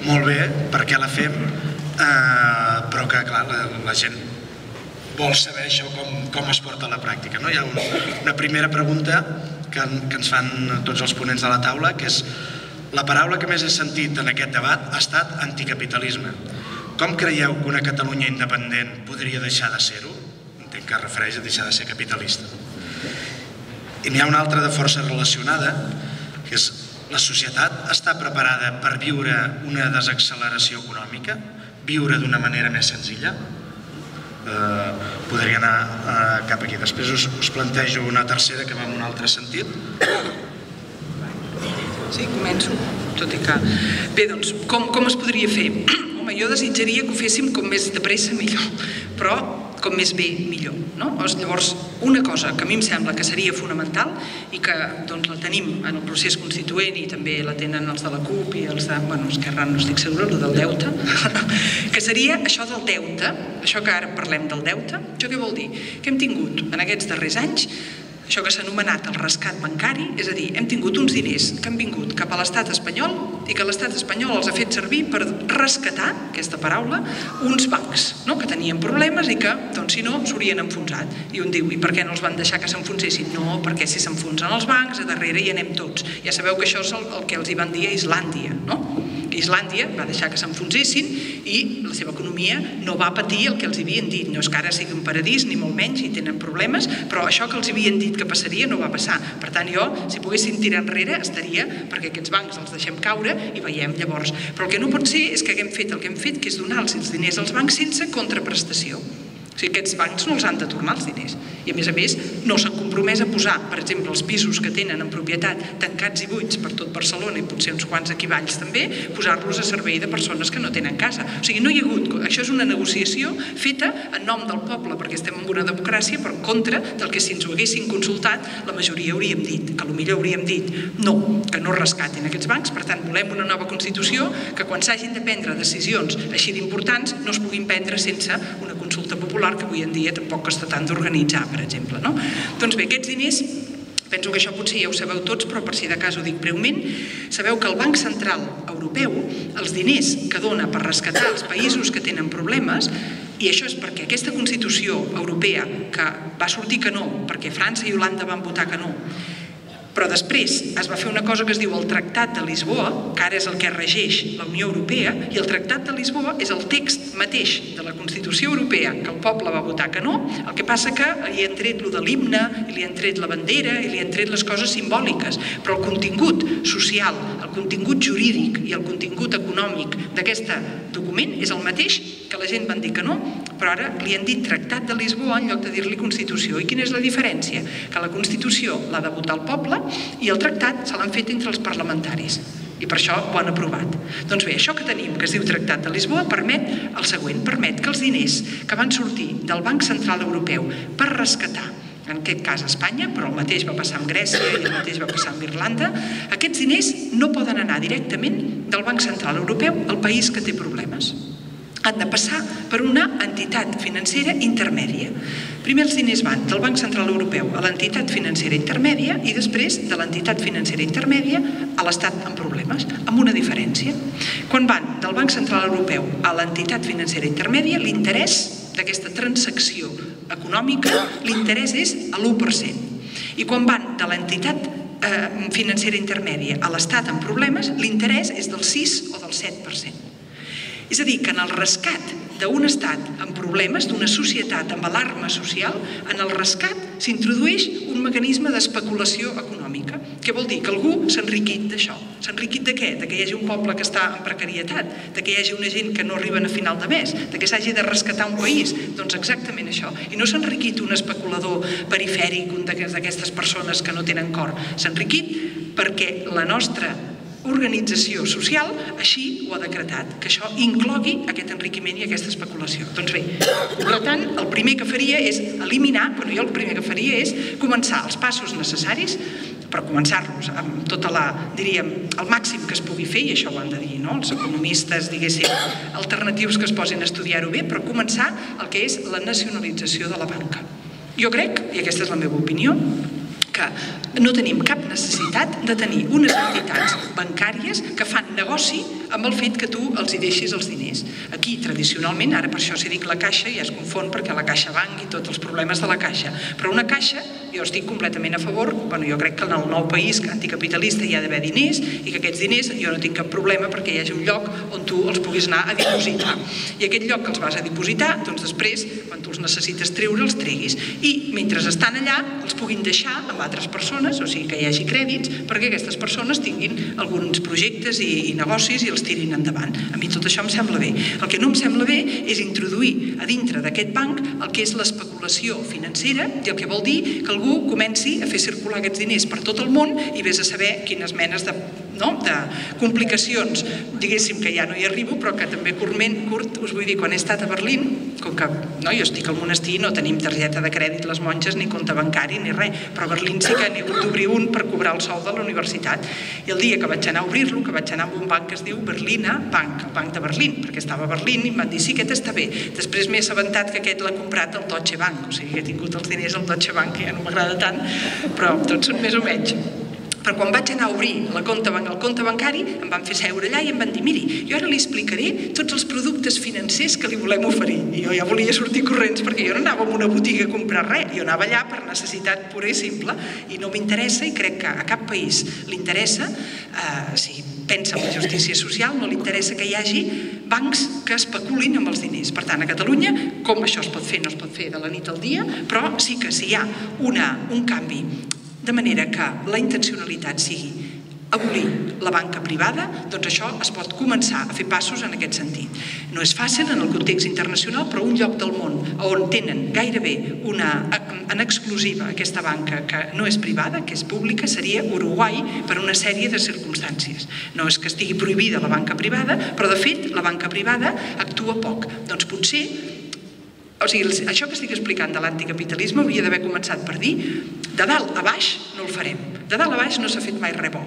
molt bé per què la fem, però que, clar, la gent vol saber això com es porta a la pràctica. Hi ha una primera pregunta que ens fan tots els ponents de la taula, que és: la paraula que més he sentit en aquest debat ha estat anticapitalisme. Com creieu que una Catalunya independent podria deixar de ser-ho? Entenc que es refereix a deixar de ser capitalista. I n'hi ha una altra de força relacionada, que és: la societat està preparada per viure una desacceleració econòmica? Viure d'una manera més senzilla? Podria anar cap aquí. Després us plantejo una tercera que va en un altre sentit. Sí, començo, tot i que... Bé, doncs, com es podria fer? Home, jo desitjaria que ho féssim com més de pressa millor, però com més bé millor. Llavors, una cosa que a mi em sembla que seria fonamental i que la tenim en el procés constituent i també la tenen els de la CUP i els de... Esquerra no estic segura, el del deute, que seria això del deute, això que ara parlem del deute. Això què vol dir? Que hem tingut en aquests darrers anys això que s'ha anomenat el rescat bancari, és a dir, hem tingut uns diners que han vingut cap a l'estat espanyol i que l'estat espanyol els ha fet servir per rescatar, aquesta paraula, uns bancs que tenien problemes i que, si no, s'haurien enfonsat. I un diu, i per què no els van deixar que s'enfonsessin? No, perquè si s'enfonsen els bancs, a darrere hi anem tots. Ja sabeu que això és el que els hi van dir a Islàndia, no? Islàndia va deixar que s'enfonsessin i la seva economia no va patir el que els havien dit. No és que ara sigui un paradís, ni molt menys, i tenen problemes, però això que els havien dit que passaria no va passar. Per tant, jo, si poguessin tirar enrere, estaria perquè aquests bancs els deixem caure i veiem llavors. Però el que no pot ser és que haguem fet el que hem fet, que és donar els diners als bancs sense contraprestació. O sigui, aquests bancs no els han de tornar els diners. I a més, no s'han compromès a posar, per exemple, els pisos que tenen en propietat tancats i buits per tot Barcelona i potser uns quants equivalls també, posar-los a servei de persones que no tenen casa. O sigui, no hi ha hagut... Això és una negociació feta en nom del poble, perquè estem en una democràcia, però en contra del que si ens ho haguessin consultat, la majoria hauríem dit, que potser hauríem dit no, que no rescatin aquests bancs. Per tant, volem una nova Constitució que quan s'hagin de prendre decisions així d'importants no es puguin prendre sense una consulta popular que avui en dia tampoc costa tant d'organitzar, per exemple. Doncs bé, aquests diners, penso que això potser ja ho sabeu tots, però per si de cas ho dic breument, sabeu que el Banc Central Europeu, els diners que dona per rescatar els països que tenen problemes, i això és perquè aquesta Constitució Europea, que va sortir que no, perquè França i Holanda van votar que no, però després es va fer una cosa que es diu el Tractat de Lisboa, que ara és el que regeix la Unió Europea, i el Tractat de Lisboa és el text mateix de la Constitució Europea, que el poble va votar que no, el que passa que li han tret lo de l'himne, i li han tret la bandera, i li han tret les coses simbòliques, però el contingut social, el contingut jurídic i el contingut econòmic d'aquest document és el mateix que la gent van dir que no, però ara li han dit Tractat de Lisboa en lloc de dir-li Constitució. I quina és la diferència? Que la Constitució l'ha de votar el poble i el tractat se l'han fet entre els parlamentaris. I per això ho han aprovat. Doncs bé, això que tenim, que es diu Tractat de Lisboa, permet el següent, permet que els diners que van sortir del Banc Central Europeu per rescatar, en aquest cas a Espanya, però el mateix va passar amb Grècia i el mateix va passar amb Irlanda, aquests diners no poden anar directament del Banc Central Europeu al país que té problemes. Han de passar per una entitat financera intermèdia. Primer els diners van del Banc Central Europeu a l'entitat financera intermèdia i després de l'entitat financera intermèdia a l'estat amb problemes, amb una diferència. Quan van del Banc Central Europeu a l'entitat financera intermèdia, l'interès d'aquesta transacció econòmica, l'interès és a l'1%. I quan van de l'entitat financera intermèdia a l'estat amb problemes, l'interès és del 6 o del 7%. És a dir, que en el rescat d'un estat amb problemes, d'una societat amb alarma social, en el rescat s'introdueix un mecanisme d'especulació econòmica. Què vol dir? Que algú s'ha enriquit d'això. S'ha enriquit de què? De que hi hagi un poble que està en precarietat, de que hi hagi una gent que no arriben a final de mes, de que s'hagi de rescatar un país. Doncs exactament això. I no s'ha enriquit un especulador perifèric, un d'aquestes persones que no tenen cor. S'ha enriquit perquè la nostra organització social així ho ha decretat, que això inclogui aquest enriquiment i aquesta especulació. Doncs bé, per tant, el primer que faria és eliminar, jo el primer que faria és començar els passos necessaris per començar-los amb tota la, diríem, el màxim que es pugui fer, i això ho han de dir, no? Els economistes, diguéssim, alternatius que es posin a estudiar-ho bé, però començar el que és la nacionalització de la banca. Jo crec, i aquesta és la meva opinió, que no tenim cap necessitat de tenir unes entitats bancàries que fan negoci amb el fet que tu els hi deixis els diners. Aquí, tradicionalment, ara per això s'hi dic la caixa, ja es confon perquè la caixa banc i tots els problemes de la caixa, però una caixa, jo estic completament a favor, jo crec que en el nou país anticapitalista hi ha d'haver diners i que aquests diners jo no tinc cap problema perquè hi hagi un lloc on tu els puguis anar a dipositar. I aquest lloc que els vas a dipositar, doncs després, quan tu els necessites treure, els treguis. I mentre estan allà, els puguin deixar amb altres persones, o sigui que hi hagi crèdits, perquè aquestes persones tinguin alguns projectes i negocis i els tirin endavant. A mi tot això em sembla bé. El que no em sembla bé és introduir a dintre d'aquest banc el que és l'especulació financera i el que vol dir que algú comenci a fer circular aquests diners per tot el món i vés a saber quines menes de complicacions, diguéssim que ja no hi arribo, però que també curt, us vull dir, quan he estat a Berlín, com que jo estic al monestir, no tenim targeta de crèdit les monges, ni compte bancari, ni res, però a Berlín sí que n'he hagut d'obrir un per cobrar el sou de la universitat. I el dia que vaig anar a obrir-lo, que vaig anar a un banc que es diu Berliner Bank, el banc de Berlín, perquè estava a Berlín i em van dir, sí, aquest està bé. Després m'he assabentat que aquest l'ha comprat el Deutsche Bank, o sigui que he tingut els diners al Deutsche Bank, que ja no m'agrada tant, però tots són més o menys. Però quan vaig anar a obrir el compte bancari em van fer seure allà i em van dir, miri, jo ara li explicaré tots els productes financers que li volem oferir. I jo ja volia sortir corrents perquè jo no anava a una botiga a comprar res, jo anava allà per necessitat pura i simple i no m'interessa i crec que a cap país li interessa, si pensa en la justícia social, no li interessa que hi hagi bancs que especulin amb els diners. Per tant, a Catalunya, com això es pot fer, no es pot fer de la nit al dia, però sí que si hi ha un canvi de manera que la intencionalitat sigui abolir la banca privada, doncs això es pot començar a fer passos en aquest sentit. No és fàcil en el context internacional, però un lloc del món on tenen gairebé en exclusiva aquesta banca que no és privada, que és pública, seria Uruguai per una sèrie de circumstàncies. No és que estigui prohibida la banca privada, però de fet la banca privada actua poc. Doncs potser això que estic explicant de l'anticapitalisme hauria d'haver començat per dir de dalt a baix no el farem, de dalt a baix no s'ha fet mai res bo,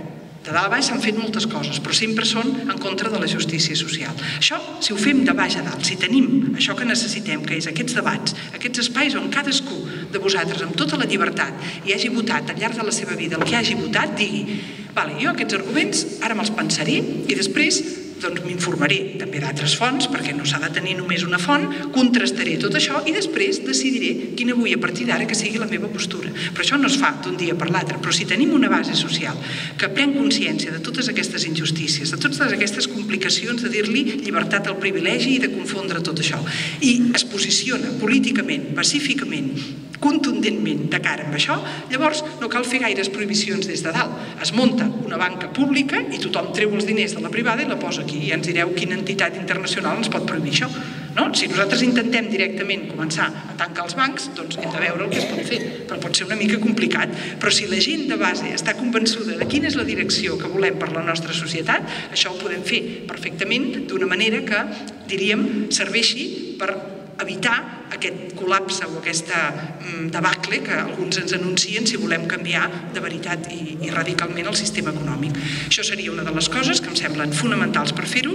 de dalt a baix s'han fet moltes coses, però sempre són en contra de la justícia social. Això, si ho fem de baix a dalt, si tenim això que necessitem, que és aquests debats, aquests espais on cadascú de vosaltres, amb tota la llibertat, i hagi votat al llarg de la seva vida el que hagi votat, digui, jo aquests arguments ara me'ls pensaré i després m'informaré també d'altres fonts, perquè no s'ha de tenir només una font, contrastaré tot això i després decidiré quina vull a partir d'ara que sigui la meva postura. Però això no es fa d'un dia per l'altre, però si tenim una base social que pren consciència de totes aquestes injustícies, de totes aquestes complicacions de dir-li llibertat al privilegi i de confondre tot això, i es posiciona políticament, pacíficament, contundentment de cara amb això, llavors no cal fer gaires prohibicions des de dalt. Es munta una banca pública i tothom treu els diners de la privada i la posa aquí. I ens direu quina entitat internacional ens pot prohibir això. Si nosaltres intentem directament començar a tancar els bancs, doncs hem de veure el que es pot fer, però pot ser una mica complicat. Però si la gent de base està convençuda de quina és la direcció que volem per la nostra societat, això ho podem fer perfectament d'una manera que, diríem, serveixi per evitar aquest col·lapse o aquesta debacle que alguns ens anuncien si volem canviar de veritat i radicalment el sistema econòmic. Això seria una de les coses que em semblen fonamentals per fer-ho.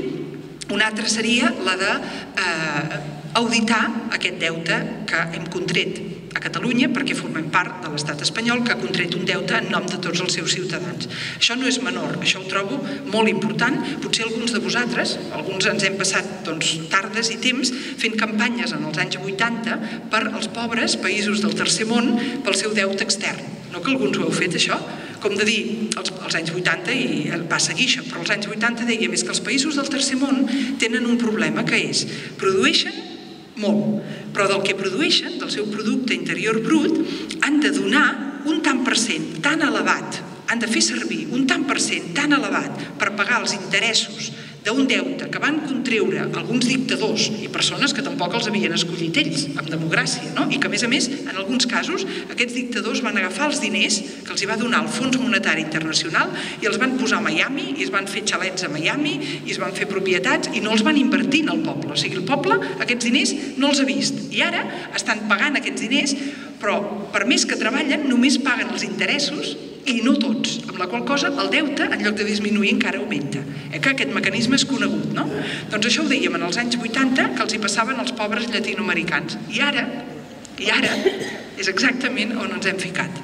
Una altra seria la d'auditar aquest deute que hem contret a Catalunya perquè formem part de l'estat espanyol que ha contret un deute en nom de tots els seus ciutadans. Això no és menor, això ho trobo molt important. Potser alguns de vosaltres, alguns ens hem passat tardes i temps fent campanyes en els anys 80 per als pobres països del tercer món pel seu deute extern. No que alguns ho heu fet, això? Com de dir, als anys 80, i va seguir això, però als anys 80 dèiem que els països del tercer món tenen un problema que és, produeixen molt, però del que produeixen, del seu producte interior brut, han de donar un tant per cent tan elevat, han de fer servir un tant per cent tan elevat per pagar els interessos d'un deute que van contreure alguns dictadors i persones que tampoc els havien escollit ells, amb democràcia, i que, a més, en alguns casos, aquests dictadors van agafar els diners que els va donar el Fons Monetari Internacional i els van posar a Miami, i es van fer xalets a Miami, i es van fer propietats, i no els van invertir en el poble. O sigui, el poble aquests diners no els ha vist. I ara estan pagant aquests diners, però per més que treballen, només paguen els interessos i no tots, amb la qual cosa el deute, en lloc de disminuir, encara augmenta. Que aquest mecanisme és conegut, no? Doncs això ho dèiem en els anys 80, que els hi passaven als pobres llatinoamericans. I ara és exactament on ens hem ficat.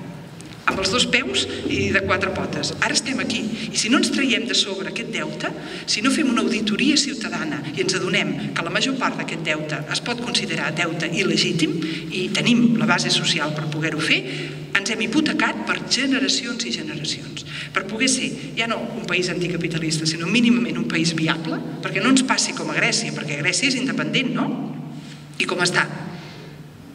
amb els dos peus i de quatre potes. Ara estem aquí. I si no ens traiem de sobre aquest deute, si no fem una auditoria ciutadana i ens adonem que la major part d'aquest deute es pot considerar deute il·legítim i tenim la base social per poder-ho fer, ens hem hipotecat per generacions i generacions. Per poder ser ja no un país anticapitalista, sinó mínimament un país viable, perquè no ens passi com a Grècia, perquè Grècia és independent, no? I com està?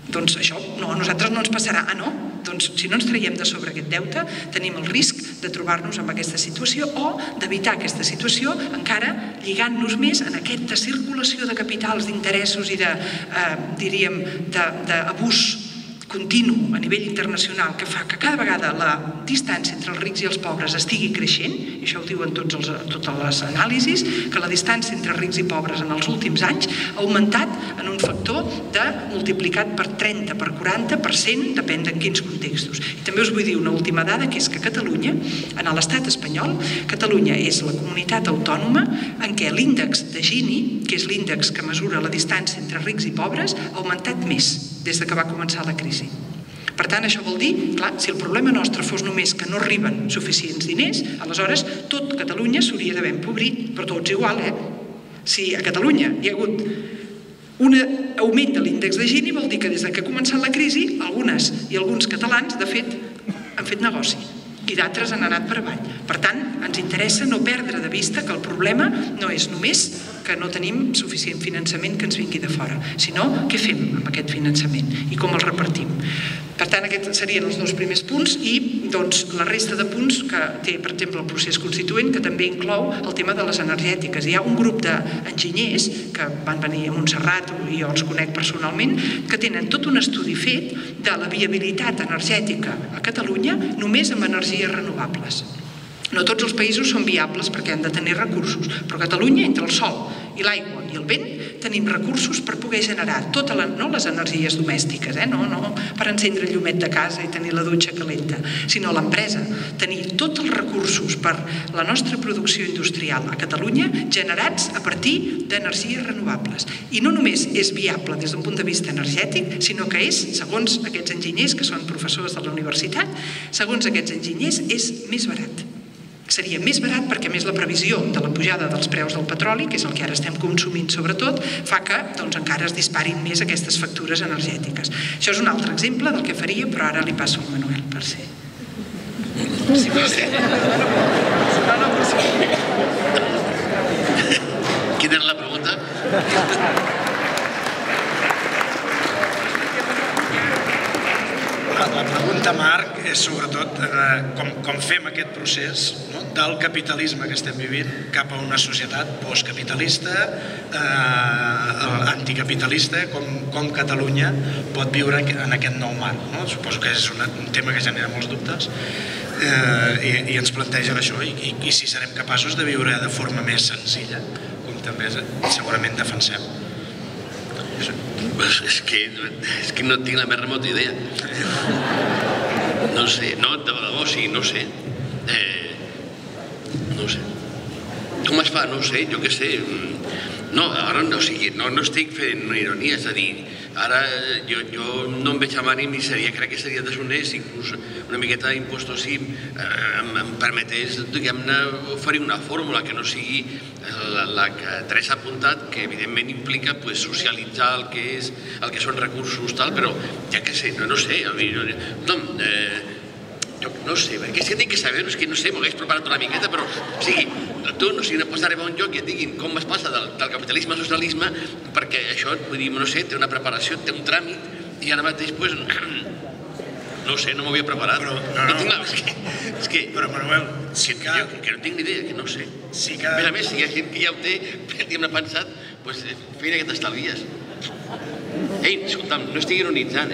Doncs això, no, a nosaltres no ens passarà. Ah, no? Doncs si no ens traiem de sobre aquest deute, tenim el risc de trobar-nos en aquesta situació o d'evitar aquesta situació encara lligant-nos més en aquesta circulació de capitals, d'interessos i de, diríem, d'abús continu a nivell internacional que fa que cada vegada la distància entre els rics i els pobres estigui creixent, i això ho diuen totes les anàlisis, que la distància entre rics i pobres en els últims anys ha augmentat en un factor de multiplicat per 30, per 40, per 100, depèn de quins contextos. I també us vull dir una última dada, que és que Catalunya, en l'estat espanyol, Catalunya és la comunitat autònoma en què l'índex de Gini, que és l'índex que mesura la distància entre rics i pobres, ha augmentat més des que va començar la crisi. Per tant, això vol dir, clar, si el problema nostre fos només que no arriben suficients diners, aleshores tot Catalunya s'hauria d'haver empobrit, però tots igual, Si a Catalunya hi ha hagut un augment de l'índex de Gini, vol dir que des que ha començat la crisi, algunes i alguns catalans, de fet, han fet negoci i d'altres han anat per avall. Per tant, ens interessa no perdre de vista que el problema no és només que no tenim suficient finançament que ens vingui de fora, sinó què fem amb aquest finançament i com el repartim. Per tant, aquests serien els dos primers punts i la resta de punts que té, per exemple, el procés constituent, que també inclou el tema de les energètiques. Hi ha un grup d'enginyers que van venir a Montserrat, i jo els conec personalment, que tenen tot un estudi fet de la viabilitat energètica a Catalunya només amb energies renovables. No tots els països són viables perquè han de tenir recursos, però a Catalunya, entre el sol i l'aigua i el vent, tenim recursos per poder generar no les energies domèstiques, no per encendre el llumet de casa i tenir la dutxa calenta, sinó l'empresa, tenir tots els recursos per la nostra producció industrial a Catalunya generats a partir d'energies renovables. I no només és viable des d'un punt de vista energètic, sinó que és, segons aquests enginyers, que són professors de la universitat, segons aquests enginyers és més barat. Seria més barat perquè, a més, la previsió de la pujada dels preus del petroli, que és el que ara estem consumint sobretot, fa que encara es disparin més aquestes factures energètiques. Això és un altre exemple del que faria, però ara li passo al Manuel per ser. Si pot ser. Quina era la pregunta? La pregunta, Marc, és sobretot com fem aquest procés del capitalisme que estem vivint cap a una societat postcapitalista, anticapitalista, com Catalunya pot viure en aquest nou marc. Suposo que és un tema que genera molts dubtes i ens plantegen això i si serem capaços de viure de forma més senzilla, com també segurament defensem. És que no tinc la més remota idea. No sé, no, de debò sí, no sé. No sé. Com es fa? No sé, jo què sé. No, ara no estic fent una ironia, és a dir, ara jo no em veig amb ànim i crec que seria deshonest, inclús una miqueta d'impostor si em permetés, diguem-ne, oferir una fórmula que no sigui la que Teresa ha apuntat, que evidentment implica socialitzar el que són recursos, però ja que sé, no sé, no sé, perquè és que tinc que saber, és que no sé, m'ho hagués preparat una miqueta, però, o sigui, tu no pots arribar a un lloc i et diguin com es passa del capitalisme al socialisme, perquè això, vull dir, no sé, té una preparació, té un tràmit, i ara mateix, no sé, no m'ho havia preparat. És que... Però, Manuel, que no tinc ni idea, que no sé. A més, si hi ha gent que ja ho té, diguem-ne, pensat, feina que t'estalvies. Ei, escolta'm, no estic ironitzant,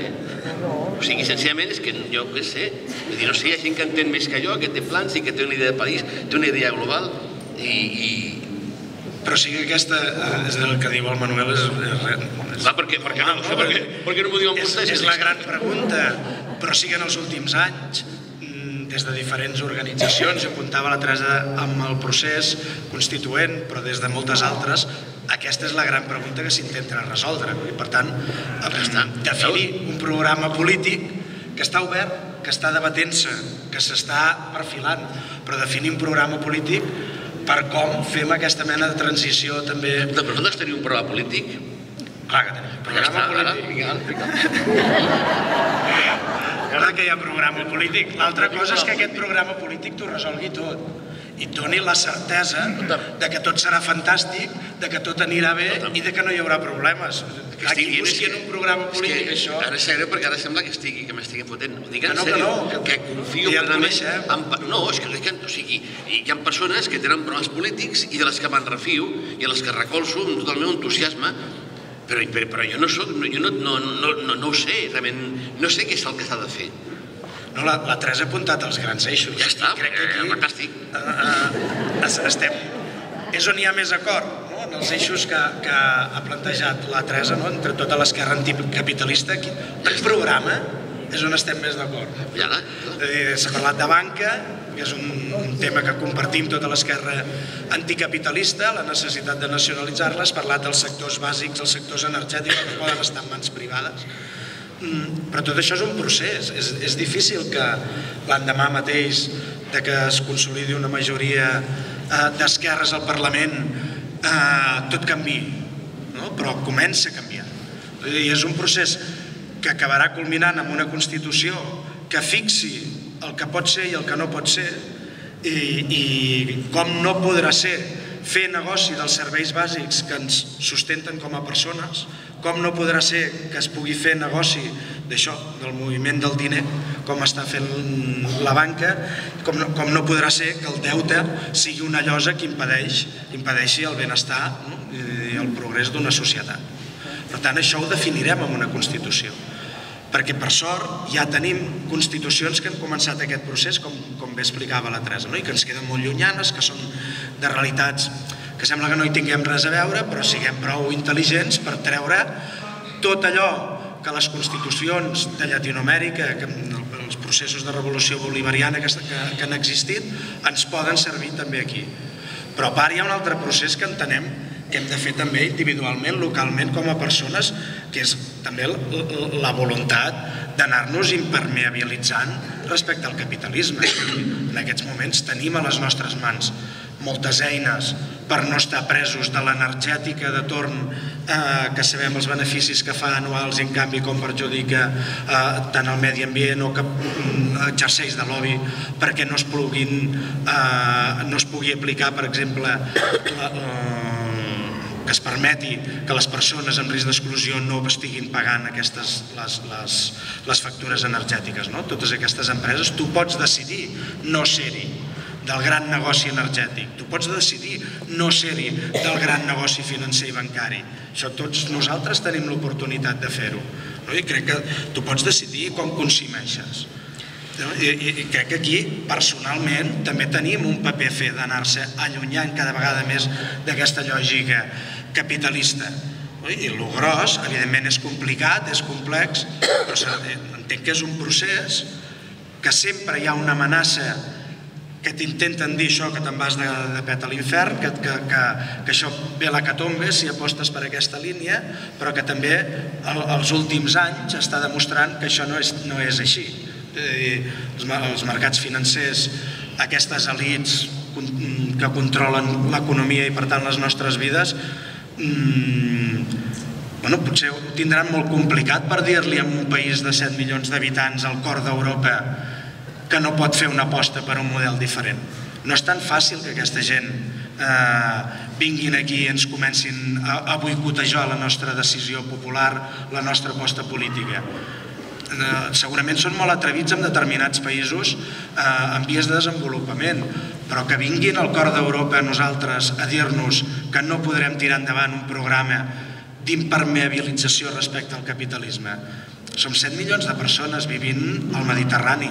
O sigui, senzillament és que jo què sé, vull dir, no sé, hi ha gent que entén més que jo, que té plans i que té una idea de país, té una idea global i... Però sí que aquesta, és el que diu el Manuel, és... Clar, per què no m'ho diuen vostès? És la gran pregunta, però sí que en els últims anys, des de diferents organitzacions, apuntava la Teresa amb el procés constituent, però des de moltes altres, aquesta és la gran pregunta que s'intenta resoldre. I, per tant, definir un programa polític que està obert que està debatent-se, que s'està perfilant, però definir un programa polític per com fem aquesta mena de transició també... Però nosaltres tenim un programa polític? Clar que tenim. Programa polític. Clar que hi ha programa polític. L'altra cosa és que aquest programa polític t'ho resolgui tot i et doni la certesa de que tot serà fantàstic, de que tot anirà bé i de que no hi haurà problemes. Aquí busquin un programa polític, això... Ara és seriós perquè ara sembla que m'estigui fotent. Ho dic en Que sèrio, no, que confio plenament... No, és que o sigui, hi ha persones que tenen programes polítics i de les que me'n refio i a les que recolzo amb tot el meu entusiasme, però jo no soc, no ho sé, realment, no sé què és el que s'ha de fer. No, la Teresa ha apuntat els grans eixos. Ja està, crec que aquí fantàstic. És on hi ha més acord, no? En els eixos que ha plantejat la Teresa, no? Entre tota l'esquerra anticapitalista, el programa és on estem més d'acord. S'ha parlat de banca, que és un tema que compartim tota l'esquerra anticapitalista, la necessitat de nacionalitzar-la. Has parlat dels sectors bàsics, els sectors energètics que poden estar en mans privades. Però tot això és un procés. És difícil que l'endemà mateix que es consolidi una majoria d'esquerres al Parlament tot canviï, però comença a canviar. És un procés que acabarà culminant amb una Constitució que fixi el que pot ser i el que no pot ser i com no podrà ser fer negoci dels serveis bàsics que ens sustenten com a persones, com no podrà ser que es pugui fer negoci d'això, del moviment del diner, com està fent la banca, com no podrà ser que el deute sigui una llosa que impedeixi el benestar i el progrés d'una societat. Per tant, això ho definirem en una Constitució, perquè per sort ja tenim constitucions que han començat aquest procés, com bé explicava la Teresa, i que ens queden molt llunyanes, que són de realitats que sembla que no hi tinguem res a veure, però siguem prou intel·ligents per treure tot allò que les constitucions de Llatinoamèrica, els processos de revolució bolivariana que han existit, ens poden servir també aquí. Però a part hi ha un altre procés que entenem que hem de fer també individualment, localment, com a persones, que és també la voluntat d'anar-nos impermeabilitzant respecte al capitalisme. En aquests moments tenim a les nostres mans moltes eines per no estar presos de l'energètica de torn, que sabem els beneficis que fa anuals i en canvi com perjudica tant el medi ambient o que exerceix de lobby perquè no es pugui aplicar, per exemple, que es permeti que les persones amb risc d'exclusió no estiguin pagant les factures energètiques. Totes aquestes empreses, tu pots decidir no ser-hi del gran negoci energètic, tu pots decidir no ser-hi del gran negoci financer i bancari. Això tots nosaltres tenim l'oportunitat de fer-ho. I crec que tu pots decidir com consumeixes. I crec que aquí, personalment, també tenim un paper a fer d'anar-se allunyant cada vegada més d'aquesta lògica capitalista. I el gros, evidentment, és complicat, és complex, però entenc que és un procés que sempre hi ha una amenaça que t'intenten dir això, que te'n vas de pet a l'infern, que això ve a l'hecatombe si apostes per aquesta línia, però que també els últims anys està demostrant que això no és així. Els mercats financers, aquestes elits que controlen l'economia i per tant les nostres vides, potser ho tindran molt complicat per dir-li a un país de 7 milions d'habitants al cor d'Europa que no pot fer una aposta per un model diferent. No és tan fàcil que aquesta gent vinguin aquí i ens comencin a boicotejar la nostra decisió popular, la nostra aposta política. Segurament són molt atrevits en determinats països en vies de desenvolupament, però que vinguin al cor d'Europa a nosaltres a dir-nos que no podrem tirar endavant un programa d'impermeabilització respecte al capitalisme. Som 7 milions de persones vivint al Mediterrani.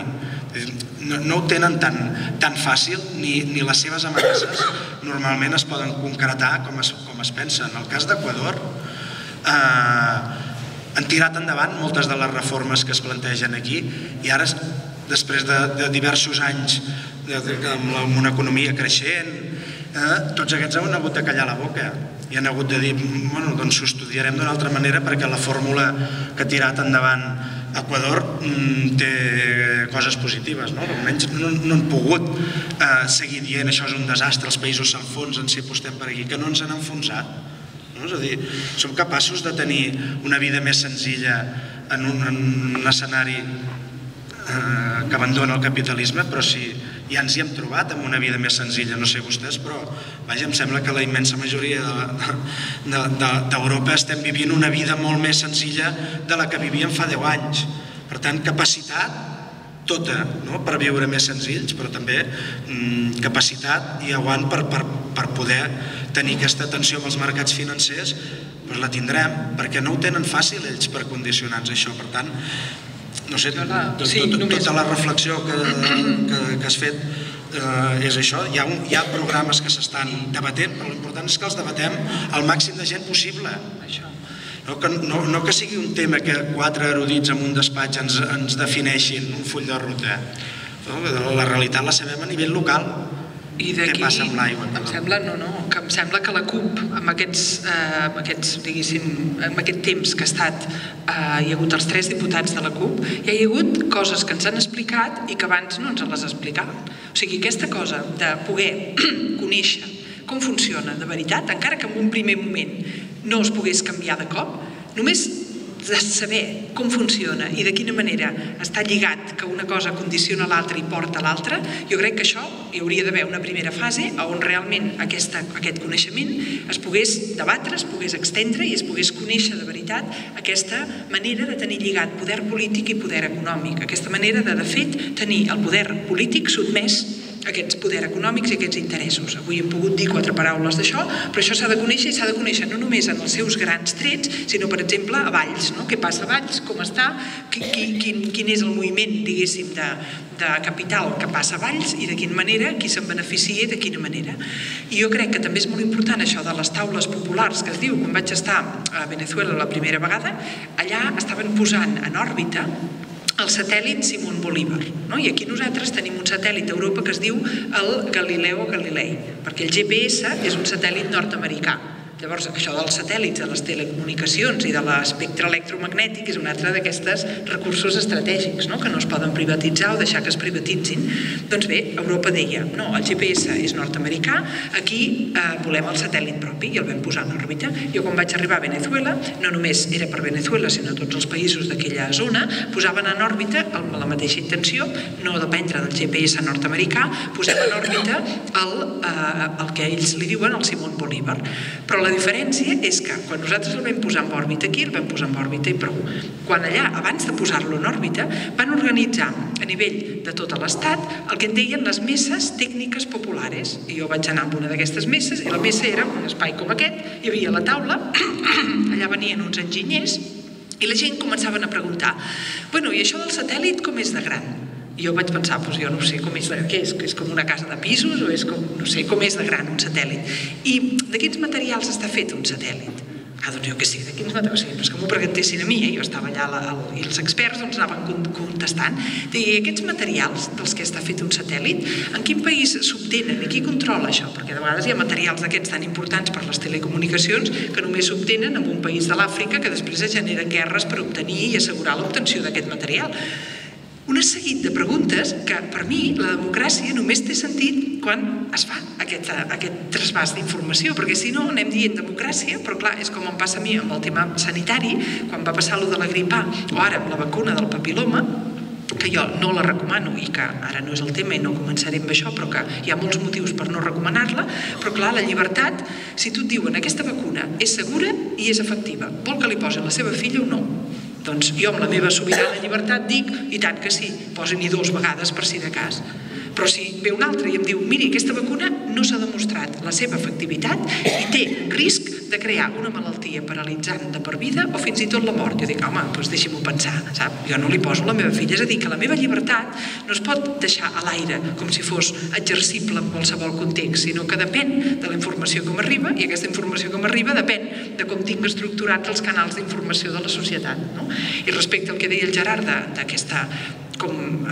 No ho tenen tan fàcil, ni les seves amenaces normalment es poden concretar com es pensa. En el cas d'Equador han tirat endavant moltes de les reformes que es plantegen aquí i ara, després de diversos anys amb una economia creixent, tots aquests han hagut de callar la boca i han hagut de dir, doncs ho estudiarem d'una altra manera perquè la fórmula que ha tirat endavant Equador té coses positives, no? Almenys no han pogut seguir dient això és un desastre, els països s'enfonsen si apostem per aquí, que no ens han enfonsat. És a dir, som capaços de tenir una vida més senzilla en un escenari que abandona el capitalisme, però si ja ens hi hem trobat amb una vida més senzilla, no sé vostès, però vaja, em sembla que la immensa majoria d'Europa estem vivint una vida molt més senzilla de la que vivíem fa 10 anys. Per tant, capacitat tota per viure més senzills, però també capacitat i aguant per poder tenir aquesta atenció amb els mercats financers, doncs la tindrem, perquè no ho tenen fàcil ells per condicionar-nos això. Per tant, no sé, tota la reflexió que has fet és això. Hi ha programes que s'estan debatent, però l'important és que els debatem al màxim de gent possible. No que sigui un tema que 4 erudits en un despatx ens defineixin un full de ruta. La realitat la sabem a nivell local. I d'aquí què passa amb l'aigua? Em sembla que la CUP, amb aquest temps que hi ha hagut els 3 diputats de la CUP, hi ha hagut coses que ens han explicat i que abans no ens les explicaven. O sigui, aquesta cosa de poder conèixer com funciona de veritat, encara que en un primer moment no es pogués canviar de cop, només de saber com funciona i de quina manera està lligat que una cosa condiciona l'altra i porta l'altra, jo crec que això hi hauria d'haver una primera fase on realment aquest coneixement es pogués debatre, es pogués extendre i es pogués conèixer de veritat aquesta manera de tenir lligat poder polític i poder econòmic, aquesta manera de fet, tenir el poder polític sotmès a aquests poders econòmics i aquests interessos. Avui hem pogut dir 4 paraules d'això, però això s'ha de conèixer i s'ha de conèixer no només en els seus grans trets, sinó, per exemple, a Valls. Què passa a Valls, com està, quin és el moviment, diguéssim, de capital que passa a Valls i de quina manera, qui se'n beneficia i de quina manera. I jo crec que també és molt important això de les taules populars que es diu, quan vaig estar a Venezuela la primera vegada, allà estaven posant en òrbita el satèl·lit Simón Bolívar. I aquí nosaltres tenim un satèl·lit a Europa que es diu el Galileo Galilei, perquè el GPS és un satèl·lit nord-americà. Llavors, això dels satèl·lits, de les telecomunicacions i de l'espectre electromagnètic és un altre d'aquests recursos estratègics que no es poden privatitzar o deixar que es privatitzin. Doncs bé, Europa deia, no, el GPS és nord-americà, aquí volem el satèl·lit propi i el vam posar en òrbita. Jo quan vaig arribar a Venezuela, no només era per Venezuela, sinó tots els països d'aquella zona, posaven en òrbita amb la mateixa intenció, no dependre del GPS nord-americà, posem en òrbita el que ells li diuen el Simón Bolívar. Però la diferència és que quan nosaltres el vam posar en òrbita aquí, el vam posar en òrbita i prou. Quan allà, abans de posar-lo en òrbita, van organitzar a nivell de tot l'Estat el que en deien les messes tècniques populares. I jo vaig anar a una d'aquestes messes i la messa era un espai com aquest, hi havia la taula, allà venien uns enginyers i la gent començaven a preguntar bueno, i això del satèl·lit com és de gran? I jo vaig pensar, doncs jo no sé com és, què és com una casa de pisos o és com, no sé, com és de gran un satèl·lit. I de quins materials està fet un satèl·lit? Doncs jo què sé, de quins materials? O sigui, però és que m'ho preguntessin a mi, jo estava allà i els experts anaven contestant. I aquests materials dels que està fet un satèl·lit, en quin país s'obtenen i qui controla això? Perquè de vegades hi ha materials d'aquests tan importants per les telecomunicacions que només s'obtenen en un país de l'Àfrica que després es generen guerres per obtenir i assegurar l'obtenció d'aquest material. Un seguit de preguntes que, per mi, la democràcia només té sentit quan es fa aquest trasbàs d'informació, perquè si no anem dient democràcia, però clar, és com em passa a mi amb el tema sanitari, quan va passar allò de la grip A, o ara amb la vacuna del papil·loma, que jo no la recomano i que ara no és el tema i no començaré amb això, però que hi ha molts motius per no recomanar-la, però clar, la llibertat, si tu et diuen aquesta vacuna és segura i és efectiva, vol que li posi la seva filla o no? Doncs jo amb la meva sobirana llibertat dic, i tant que sí, posi-n'hi 2 vegades per si de cas. Però si ve un altre i em diu, miri, aquesta vacuna no s'ha demostrat la seva efectivitat i té risc de crear una malaltia paralitzant de per vida o fins i tot la mort. Jo dic, home, doncs deixi-m'ho pensar, sap? Jo no li poso a la meva filla. És a dir, que la meva llibertat no es pot deixar a l'aire com si fos exercible en qualsevol context, sinó que depèn de la informació que m'arriba i aquesta informació que m'arriba depèn de com tinc estructurats els canals d'informació de la societat. I respecte al que deia el Gerard d'aquesta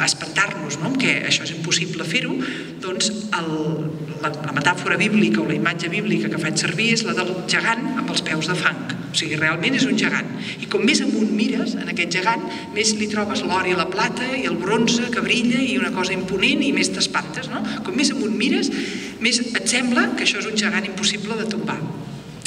espantar-nos que això és impossible fer-ho, doncs la metàfora bíblica o la imatge bíblica que faig servir és la del gegant amb els peus de fang. O sigui, realment és un gegant. I com més amunt mires en aquest gegant, més li trobes l'or i la plata i el bronze que brilla i una cosa imponent i més t'espantes, no? Com més amunt mires, més et sembla que això és un gegant impossible de tombar.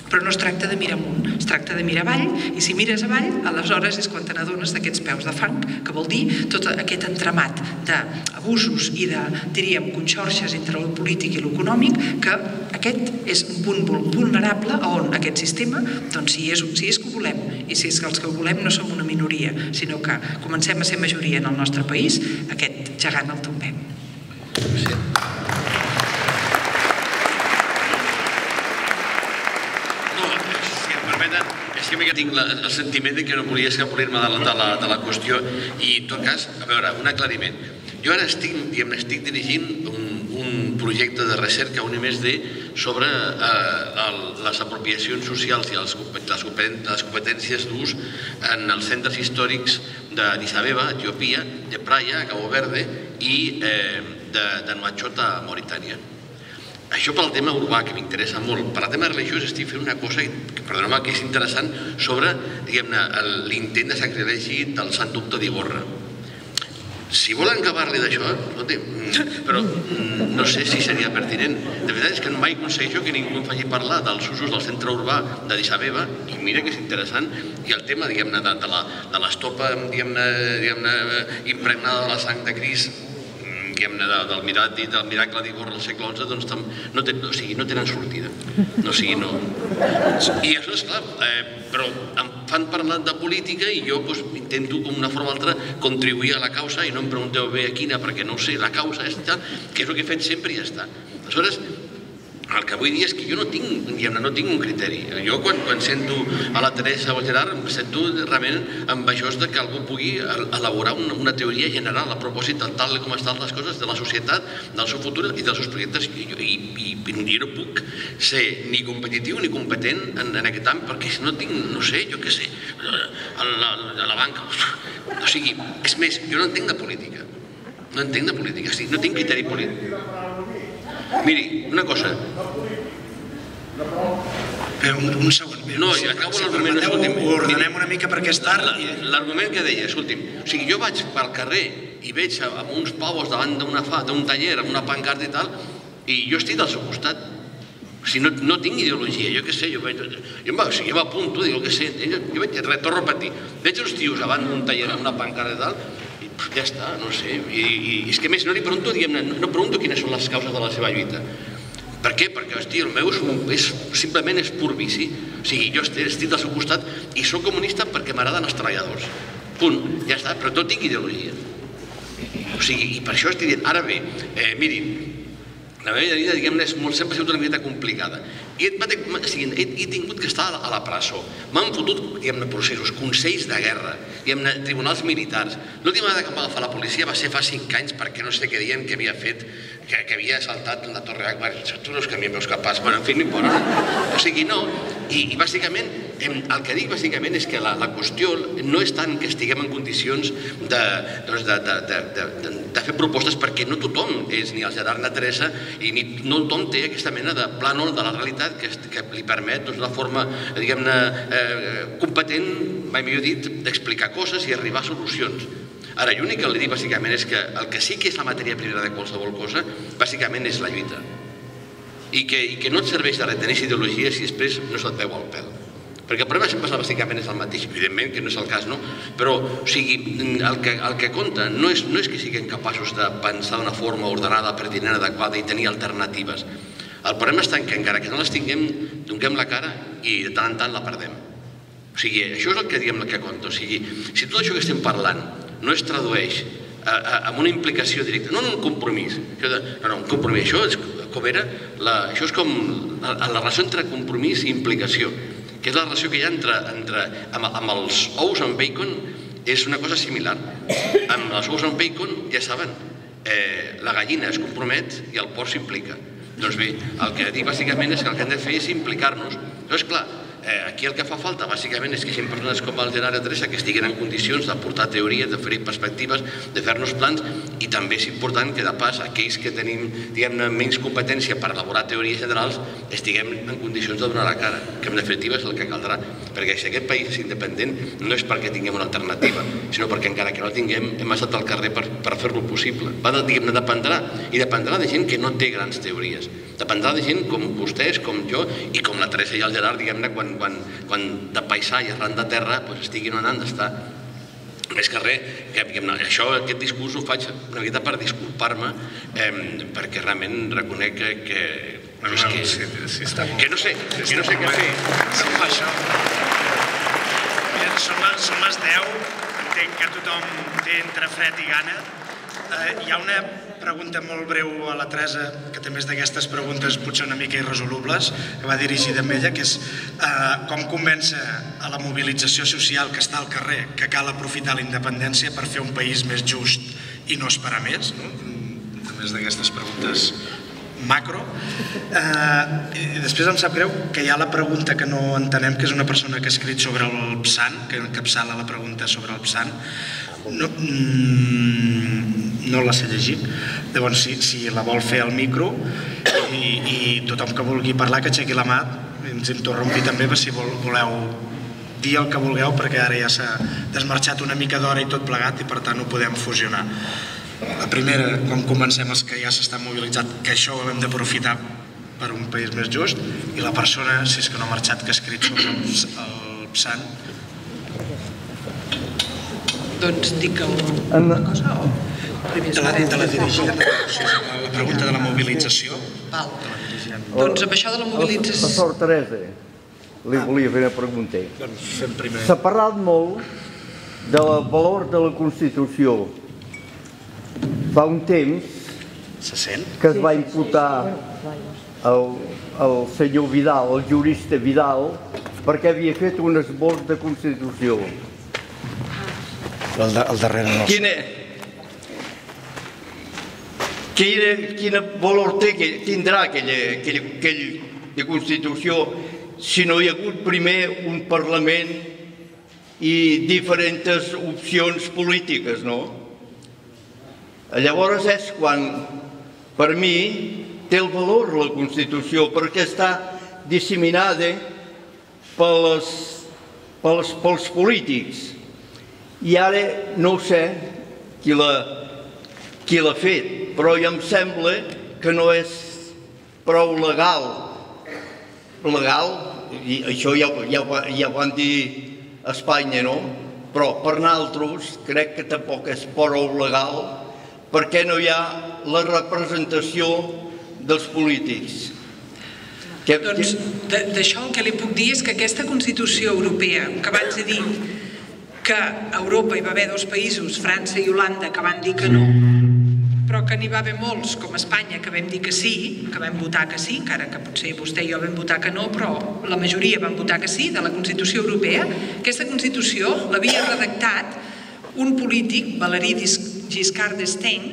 Però no es tracta de mirar amunt, es tracta de mirar avall, i si mires avall, aleshores és quan te n'adones d'aquests peus de fang, que vol dir tot aquest entramat d'abusos i de, diríem, conxorxes entre el polític i l'econòmic, que aquest és un punt vulnerable on aquest sistema, doncs si és que ho volem, i si és que els que ho volem no som una minoria, sinó que comencem a ser majoria en el nostre país, aquest gegant el tombem. Sí. És que tinc el sentiment que no volia escapolir-me de la qüestió i, en tot cas, a veure, un aclariment. Jo ara estic dirigint un projecte de recerca sobre les apropiacions socials i les competències d'ús en els centres històrics d'Addis Abeba, Etiòpia, de Praia, a Cabo Verde i de Nouakchott, a Mauritània. Això pel tema urbà, que m'interessa molt. Per al tema religiós estic fent una cosa, perdoneu-me, que és interessant, sobre l'intent de sacrilegi del Sant Dubte d'Ivorra. Si volen que parli d'això, però no sé si seria pertinent. De veritat és que mai aconsegueixo que ningú em faci parlar dels usos del centre urbà d'Addis Abeba, i mira que és interessant, i el tema de l'estopa impregnada de la sang de Crist, del miracle d'Ivorra al segle XI, doncs no tenen sortida. I això és clar, però em fan parlar de política i jo intento, d'una forma o altra, contribuir a la causa i no em pregunteu bé a quina, perquè no ho sé, la causa és tal, que és el que he fet sempre i ja està. Aleshores, el que vull dir és que jo no tinc un criteri. Jo quan sento a la Teresa o al Gerard em sento realment envejós que algú pugui elaborar una teoria general a propòsit de tal com estan les coses de la societat, del seu futur i dels seus projectes. I jo no puc ser ni competitiu ni competent en aquest àmbit, perquè no tinc, no sé, jo què sé, la banca. O sigui, és més, jo no entenc de política. No tinc criteri polític. Miri, una cosa. Un segon. No, acabo l'argument. Ho ordenem una mica perquè és tard. L'argument que deia, escolti'm, o sigui, jo vaig pel carrer i veig amb uns pavos davant d'un taller, amb una pancarta i tal, i jo estic del seu costat. O sigui, no tinc ideologia, jo què sé, jo m'apunto, dic el que sé, jo torno a repetir, veig els tios davant d'un taller amb una pancarta i tal, ja està, no sé, i és que més no li pregunto, no pregunto quines són les causes de la seva lluita. Per què? Perquè, hosti, el meu simplement és pur vici. O sigui, jo estic del seu costat i soc comunista perquè m'agraden els treballadors. Punt, ja està, però no tinc ideologia. O sigui, i per això estic dient, ara bé, mirin, la meva vida, diguem-ne, sempre ha sigut una miqueta complicada. He tingut que estar a la presó. M'han fotut, diguem-ne, processos, consells de guerra, diguem-ne, tribunals militars. L'última vegada que em va agafar la policia va ser fa 5 anys perquè no sé què deien que havia fet, que havia saltat la Torre Akbar. Tu no és que m'hi veus capaç. Bueno, en fi, no importa. O sigui, no. I bàsicament, el que dic bàsicament és que la qüestió no és tant que estiguem en condicions de fer propostes, perquè no tothom és ni el Gerard ni la Teresa i no tothom té aquesta mena de plànol de la realitat que li permet d'una forma, diguem-ne, competent, mai millor dit, d'explicar coses i arribar a solucions. Ara, l'únic que li dic bàsicament és que el que sí que és la matèria primera de qualsevol cosa, bàsicament és la lluita. I que no et serveix de retenir ideologia si després no se't veu al pèl. Perquè el problema sempre bàsicament és el mateix. Evidentment que no és el cas, no? Però, o sigui, el que compta no és que siguem capaços de pensar d'una forma ordenada, pertinent, adequada i tenir alternatives. El problema està en que encara que no les tinguem, donem la cara i de tant en tant la perdem. O sigui, això és el que diem que compta. O sigui, si tot això que estem parlant no es tradueix en una implicació directa, no en un compromís, no, un compromís, això és com la relació entre compromís i implicació, que és la relació que hi ha amb els ous amb bacon, és una cosa similar. Amb els ous amb bacon, ja saben, la gallina es compromet i el porc s'implica. Doncs bé, el que dic bàsicament és que el que hem de fer és implicar-nos. Llavors, clar, Aquí el que fa falta, bàsicament, és que siguin persones com el Gerard Adreça que estiguin en condicions d'aportar teories, d'oferir perspectives, de fer-nos plans, i també és important que, de pas, aquells que tenim, diguem-ne, menys competència per elaborar teories generals, estiguem en condicions de donar la cara, que en definitiva és el que caldrà. Perquè si aquest país és independent no és perquè tinguem una alternativa, sinó perquè encara que no la tinguem hem estat al carrer per fer-lo possible. Diguem-ne, dependrà, i dependrà de gent que no té grans teories. Dependrà de gent com vostès, com jo i com la Teresa i el Gerard, diguem-ne, quan de paisà i arran de terra estiguin on han d'estar. Més que res, aquest discurs ho faig una mica per disculpar-me, perquè realment reconec que no sé què fer. Són les 10, entenc que tothom té entre fred i gana. Hi ha una pregunta molt breu a la Teresa, que també és d'aquestes preguntes potser una mica irresolubles, que va dirigida a ella, que és com convèncer a la mobilització social que està al carrer que cal aprofitar la independència per fer un país més just i no esperar més. També és d'aquestes preguntes macro. I després em sap greu que hi ha la pregunta que no entenem, que és una persona que ha escrit sobre el PSAN, que encapçala la pregunta sobre el PSAN. No la sé llegir. Llavors, si la vol fer al micro, i tothom que vulgui parlar que aixequi la mà, ens interrompi també, si voleu dir el que vulgueu, perquè ara ja s'ha desmarxat una mica d'hora i tot plegat, i per tant ho podem fusionar. La primera, com comencem els que ja s'estan mobilitzant, que això ho hem d'aprofitar per un país més just, i la persona, si és que no ha marxat, que ha escrit sobre el PSAN. Doncs dic alguna cosa o... De la dirigida, la pregunta de la mobilització. Doncs amb això de la mobilització... A Sor Teresa li volia fer una pregunta. Doncs fem primer. S'ha parlat molt del valor de la Constitució. Fa un temps que es va imputar el senyor Vidal, el jurista Vidal, perquè havia fet un esbós de Constitució. El darrere no. Quin valor tindrà aquella Constitució si no hi ha hagut primer un Parlament i diferents opcions polítiques, no? Llavors és quan, per mi, té el valor la Constitució, perquè està disseminada pels polítics. I ara no sé qui l'ha fet, però em sembla que no és prou legal. Legal, i això ja ho van dir a Espanya, no? Però per nosaltres crec que tampoc és prou legal, perquè no hi ha la representació dels polítics. Doncs d'això el que li puc dir és que aquesta Constitució europea, que abans he dit que a Europa hi va haver dos països, França i Holanda, que van dir que no, però que n'hi va haver molts, com Espanya, que vam dir que sí, que vam votar que sí, encara que potser vostè i jo vam votar que no, però la majoria van votar que sí, de la Constitució Europea. Aquesta Constitució l'havia redactat un polític, Valéry Giscard d'Estaing,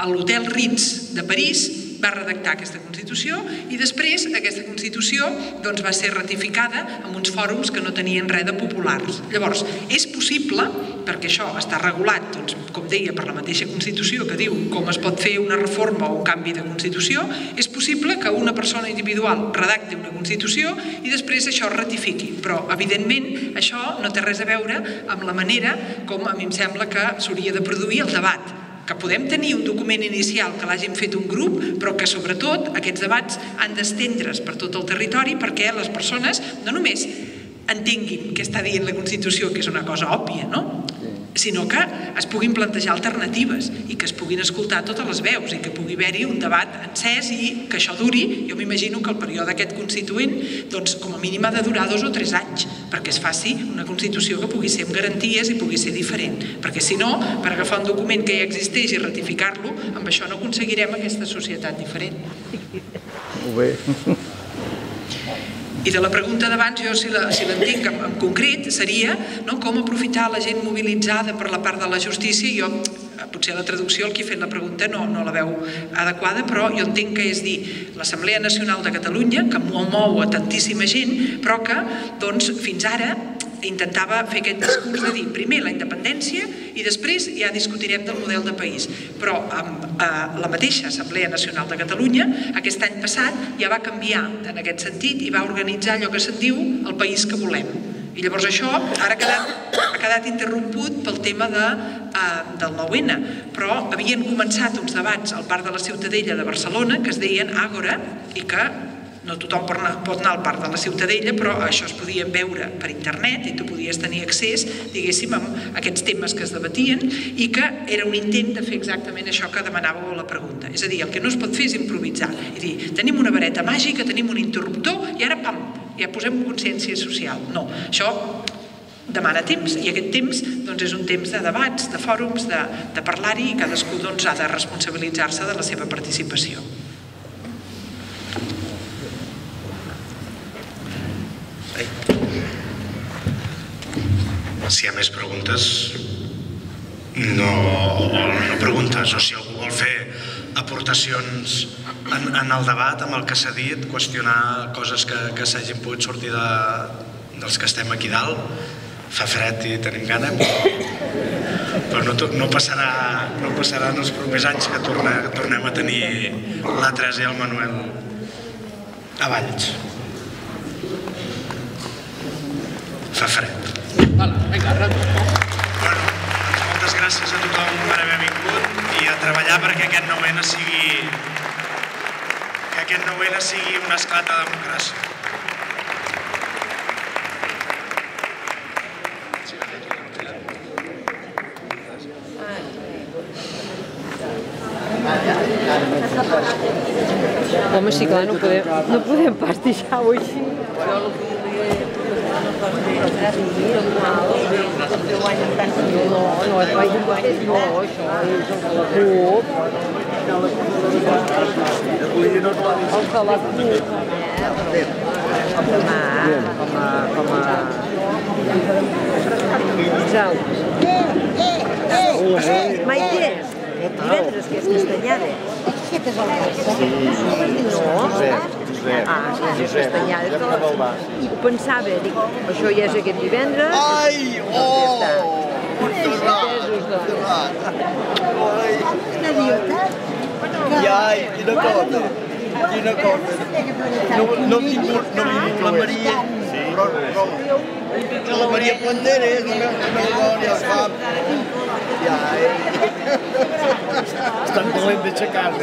a l'Hotel Ritz de París, va redactar aquesta Constitució i després aquesta Constitució va ser ratificada en uns fòrums que no tenien res de populars. Llavors, és possible, perquè això està regulat, com deia, per la mateixa Constitució que diu com es pot fer una reforma o un canvi de Constitució, és possible que una persona individual redacti una Constitució i després això es ratifiqui. Però, evidentment, això no té res a veure amb la manera com a mi em sembla que s'hauria de produir el debat. Que podem tenir un document inicial que l'hagin fet un grup, però que sobretot aquests debats han d'estendre's per tot el territori perquè les persones no només entenguin què està dient la Constitució, que és una cosa òbvia, no? Sinó que es puguin plantejar alternatives i que es puguin escoltar totes les veus i que pugui haver-hi un debat encès i que això duri. Jo m'imagino que el període aquest constituent, com a mínim ha de durar 2 o 3 anys perquè es faci una Constitució que pugui ser amb garanties i pugui ser diferent. Perquè si no, per agafar un document que ja existeix i ratificar-lo, amb això no aconseguirem aquesta societat diferent. Molt bé. I de la pregunta d'abans, jo si l'entenc en concret, seria com aprofitar la gent mobilitzada per la part de la justícia. Jo, potser la traducció, el que ha fet la pregunta no la veu adequada, però jo entenc que és dir l'Assemblea Nacional de Catalunya, que mou a tantíssima gent, però que fins ara intentava fer aquest discurs de dir primer la independència i després ja discutirem del model de país. Però la mateixa Assemblea Nacional de Catalunya aquest any passat ja va canviar en aquest sentit i va organitzar allò que se'n diu el país que volem. I llavors això ara ha quedat interromput pel tema del 9-N, però havien començat uns debats al Parc de la Ciutadella de Barcelona que es deien Àgora i que no tothom pot anar al Parc de la Ciutadella, però això es podien veure per internet i tu podies tenir accés, diguéssim, a aquests temes que es debatien i que era un intent de fer exactament això que demanàveu a la pregunta. És a dir, el que no es pot fer és improvisar i dir, tenim una vareta màgica, tenim un interruptor i ara, pam, ja posem consciència social. No, això demana temps i aquest temps és un temps de debats, de fòrums, de parlar-hi i cadascú ha de responsabilitzar-se de la seva participació. Si hi ha més preguntes, no preguntes, o si algú vol fer aportacions en el debat, amb el que s'ha dit, qüestionar coses que s'hagin pogut sortir dels que estem aquí dalt. Fa fred i tenim gana, però no passarà en els propers anys que tornem a tenir la Teresa i el Manuel a Valls. Fa fred. Moltes gràcies a tothom per haver vingut i a treballar perquè aquest 9-N sigui un esclat de democràcia. Home, sí, clar, no podem pas deixar-ho així. No, es vagi guany, no, això és el de la CUP. El de la CUP, com a... Maite, divendres que és Castanyada. Sí, és Castanyada. I ho pensava, dic, això ja és aquest divendres. Ai, ai, quina cosa. No vinc la Maria, però la Maria Plantera és una dona, fam. Estan valent d'aixecar-se.